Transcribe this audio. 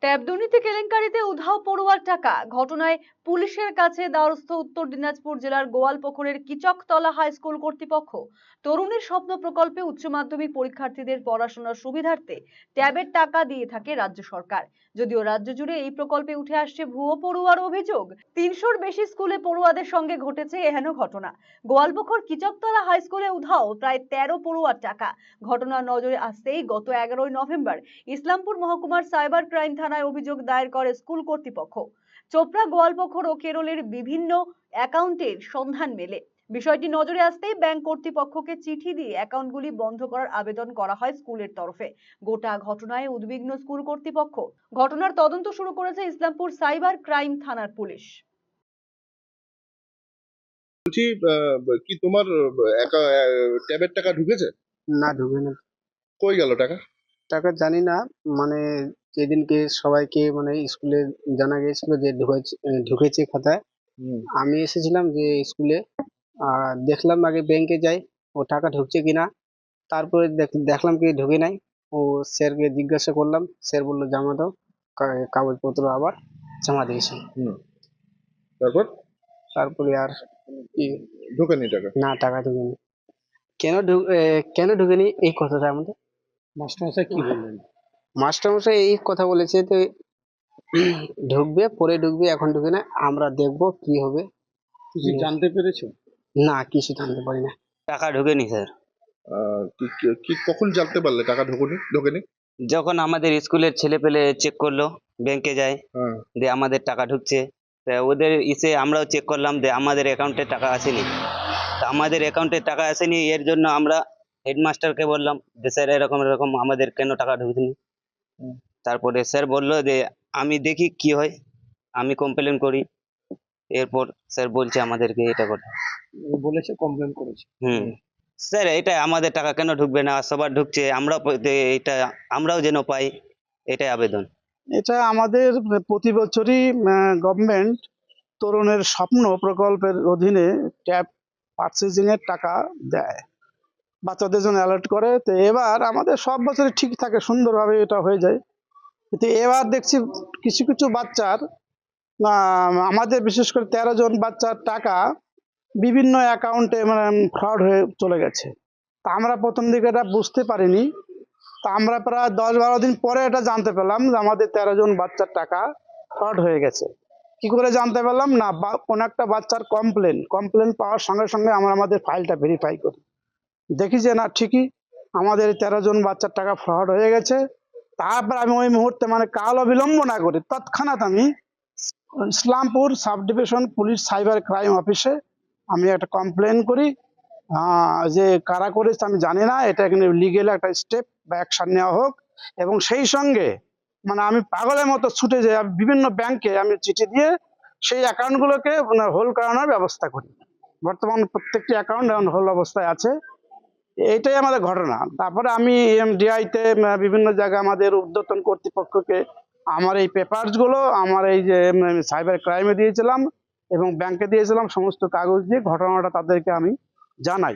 Tab দুর্নীতি কেলেঙ্কারিতে উধাও পড়ুয়ার টাকা ঘটনায় পুলিশের কাছে দ্বারস্থ উত্তর দিনাজপুর জেলার গোয়ালপুকুরের কিচকতলা হাই স্কুল কর্তৃপক্ষ। তরুণের স্বপ্ন প্রকল্পে উচ্চ মাধ্যমিক পরীক্ষার্থীদের পড়াশোনার সুবিধার্থে ট্যাবের টাকা দিয়ে থাকে রাজ্য সরকার। যদিও রাজ্য জুড়ে এই প্রকল্পে উঠে আসছে ভুয়ো পড়ুয়ার অভিযোগ। ৩০০-র বেশি স্কুলে পড়ুয়াদের সঙ্গে ঘটেছে এহেন ঘটনা। গোয়ালপুকুর কিচকতলা হাই স্কুলে উধাও প্রায় ১৩ পড়ুয়ার টাকা। ঘটনার নজরে আসতেই গত ১১ই নভেম্বর ইসলামপুর মহকুমার সাইবার ক্রাইম থানায় অভিযোগ দায়ের করে স্কুল কর্তৃপক্ষ। চোপড়া, গোয়ালপুকুর ও কেরলের বিভিন্ন অ্যাকাউন্টের সন্ধান মেলে। বিষয়টি নজরে আসতেই ব্যাংক কর্তৃপক্ষকে চিঠি দিয়ে অ্যাকাউন্টগুলি বন্ধ করার আবেদন করা হয় স্কুলের তরফে। গোটা ঘটনায় উদ্বিগ্ন স্কুল কর্তৃপক্ষ। ঘটনার তদন্ত শুরু করেছে ইসলামপুর সাইবার ক্রাইম থানার পুলিশ। বলছি কি তোমার ট্যাবের টাকা ঢুকেছে? না, ঢুকে না। কই গেল টাকা? টাকা জানি না, মানে যেদিনকে সবাইকে মানে স্কুলে জানা গিয়েছিল যে ঢুকেছে খাতায়। আমি এসেছিলাম যে স্কুলে, দেখলাম আগে ব্যাংকে যাই ও টাকা ঢুকছে কিনা। তারপরে দেখলাম কি ঢুকে নাই। ও স্যারকে জিজ্ঞাসা করলাম, স্যার বললো জমা দাও, কাগজপত্র আবার জমা দিয়েছি। তারপর তারপরে আর কি ঢোকেনি টাকা? না, টাকা ঢুকেনি। কেন ঢুকেনি এই কথাটা আমাদের মাস্টারমশাই কি বললেন? মাস্টারমশাই এই কথা বলেছে তো, ঢুকবে, পরে ঢুকবে, এখন ঢুকে না, আমরা দেখবো কি হবে। কিছু জানতে পেরেছো? না, কিছু জানতে পারি না। টাকা ঢোকেনি স্যার। কি কখন জানতে পারলে টাকা ঢোকেনি? যখন আমাদের স্কুলের ছেলে পেলে চেক করলো, ব্যাংকে যায়, হ্যাঁ। দিয়ে আমাদের টাকা ঢুকছে, তা ওদের আমরাও চেক করলাম যে আমাদের অ্যাকাউন্টে টাকা আসেনি। তা আমাদের অ্যাকাউন্টে টাকা আসেনি, এর জন্য আমরা হেডমাস্টারকে বললাম যে স্যার এরকম এরকম আমাদের কেন টাকা ঢুকছেনি। তারপরে স্যার বললো যে আমি দেখি কি হয়, আমি কমপ্লেন করি। এরপর স্যার বলছে আমাদেরকে এটা করে বলেছে, কমপ্লেন করেছে। স্যার এটা আমাদের টাকা কেন ঢুকবে না, সবার ঢুকছে, এটা আমরাও যেন পাই, এটাই আবেদন। এটা আমাদের প্রতি বছরই গভর্নমেন্ট তরুণের স্বপ্ন প্রকল্পের অধীনে ট্যাব পারচেজিং এর টাকা দেয়, বাচ্চাদের জন্য অ্যালার্ট করে। তো এবার আমাদের সব বছরই ঠিক থাকে, সুন্দরভাবে এটা হয়ে যায়। কিন্তু এবার দেখছি কিছু কিছু বাচ্চার, আমাদের বিশেষ করে 13 জন বাচ্চার টাকা বিভিন্ন অ্যাকাউন্টে মানে ফ্রড হয়ে চলে গেছে। তা আমরা প্রথম দিকে এটা বুঝতে পারিনি। তা আমরা প্রায় 10-12 দিন পরে এটা জানতে পেলাম যে আমাদের 13 জন বাচ্চার টাকা ফ্রড হয়ে গেছে। কি করে জানতে পারলাম? না, কোনো একটা বাচ্চার কমপ্লেন পাওয়ার সঙ্গে সঙ্গে আমরা আমাদের ফাইলটা ভেরিফাই করি, দেখি যে না ঠিকই আমাদের 13 জন বাচ্চার টাকা ফ্রড হয়ে গেছে। তারপর আমি ওই মুহূর্তে মানে কাল অবিলম্ব না করি তৎক্ষণাৎ আমি Islampur sub division police cyber crime অফিসে আমি একটা কমপ্লেন করি। যে কারা করেছে আমি জানি না, এটা এখানে লিগেল একটা স্টেপ বা অ্যাকশন নেওয়া হোক। এবং সেই সঙ্গে মানে আমি পাগলের মতো ছুটে যাই বিভিন্ন ব্যাংকে, আমি চিঠি দিয়ে সেই অ্যাকাউন্টগুলোকে হোল্ড করানোর ব্যবস্থা করি। বর্তমান প্রত্যেকটি অ্যাকাউন্ট এখন হোল্ড অবস্থায় আছে। এইটাই আমাদের ঘটনা। তারপরে আমি এমডিআইতে বিভিন্ন জায়গায় আমাদের ঊর্ধ্বতন কর্তৃপক্ষকে আমার এই পেপারসগুলো, আমার এই যে সাইবার ক্রাইমে দিয়েছিলাম এবং ব্যাংকে দিয়েছিলাম, সমস্ত কাগজ দিয়ে ঘটনাটা তাদেরকে আমি জানাই।